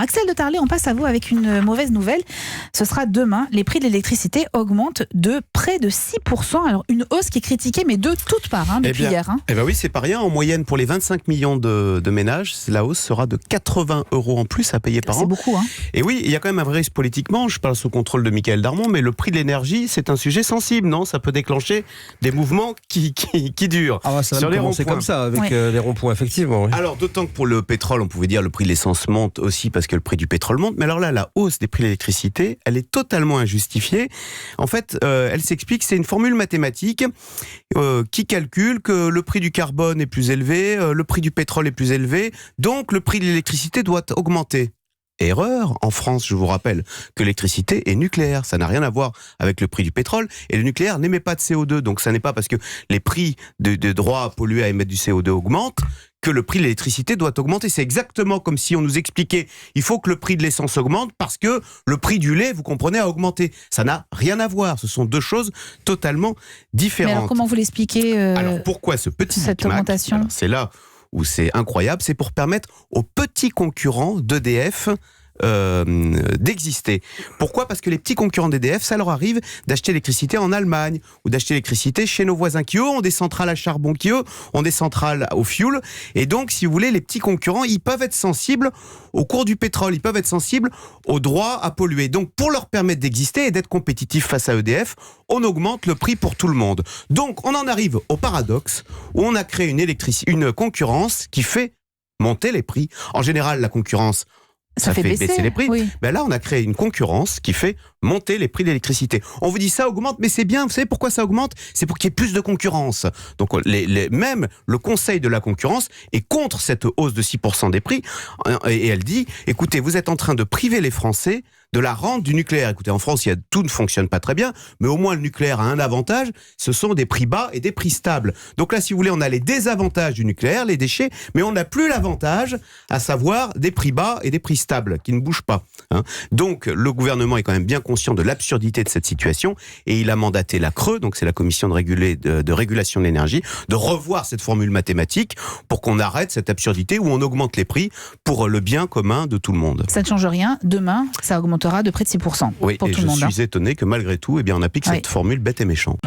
Axel de Tarlet, on passe à vous avec une mauvaise nouvelle. Ce sera demain. Les prix de l'électricité augmentent de près de 6%. Alors une hausse qui est critiquée, mais de toutes parts depuis hier. Eh bien oui, c'est pas rien. En moyenne, pour les 25 millions de ménages, la hausse sera de 80 € en plus à payer par an. C'est beaucoup. Et oui, il y a quand même un vrai risque politiquement. Je parle sous contrôle de Michael Darmon, mais le prix de l'énergie, c'est un sujet sensible, non ? Ça peut déclencher des mouvements qui durent. Ah, ça va commencer comme ça, avec les ronds-points, effectivement. Oui. Alors, d'autant que pour le pétrole, on pouvait dire le prix de l'essence monte aussi parce que le prix du pétrole monte. Mais alors là, la hausse des prix de l'électricité, elle est totalement injustifiée. En fait, elle s'explique, c'est une formule mathématique qui calcule que le prix du carbone est plus élevé, le prix du pétrole est plus élevé, donc le prix de l'électricité doit augmenter. Erreur. En France, je vous rappelle que l'électricité est nucléaire. Ça n'a rien à voir avec le prix du pétrole. Et le nucléaire n'émet pas de CO2. Donc, ça n'est pas parce que les prix de droits à polluer, à émettre du CO2 augmentent que le prix de l'électricité doit augmenter. C'est exactement comme si on nous expliquait il faut que le prix de l'essence augmente parce que le prix du lait, vous comprenez, a augmenté. Ça n'a rien à voir. Ce sont deux choses totalement différentes. Mais alors, comment vous l'expliquez Alors, pourquoi ce petit cette augmentation ? Alors, c'est là où c'est incroyable, c'est pour permettre aux petits concurrents d'EDF d'exister. Pourquoi ? Parce que les petits concurrents d'EDF, ça leur arrive d'acheter l'électricité en Allemagne ou d'acheter l'électricité chez nos voisins qui, eux, ont des centrales à charbon, qui, eux, ont des centrales au fioul. Et donc, si vous voulez, les petits concurrents, ils peuvent être sensibles au cours du pétrole, ils peuvent être sensibles au droit à polluer. Donc, pour leur permettre d'exister et d'être compétitifs face à EDF, on augmente le prix pour tout le monde. Donc, on en arrive au paradoxe où on a créé une concurrence qui fait monter les prix. En général, la concurrence, ça fait baisser les prix. Oui. Ben là, on a créé une concurrence qui fait monter les prix de l'électricité. On vous dit ça augmente, mais c'est bien. Vous savez pourquoi ça augmente ? C'est pour qu'il y ait plus de concurrence. Donc, même le Conseil de la concurrence est contre cette hausse de 6% des prix. Et elle dit, écoutez, vous êtes en train de priver les Français de la rente du nucléaire. Écoutez, en France, tout ne fonctionne pas très bien, mais au moins le nucléaire a un avantage, ce sont des prix bas et des prix stables. Donc là, si vous voulez, on a les désavantages du nucléaire, les déchets, mais on n'a plus l'avantage, à savoir des prix bas et des prix stables, qui ne bougent pas. Donc, le gouvernement est quand même bien conscient de l'absurdité de cette situation, et il a mandaté la CRE, donc c'est la commission de régulation de l'énergie, de revoir cette formule mathématique pour qu'on arrête cette absurdité où on augmente les prix pour le bien commun de tout le monde. Ça ne change rien. Demain, ça augmentera de près de 6% oui, pour et tout le monde. Je suis étonné que malgré tout, on applique cette formule bête et méchante.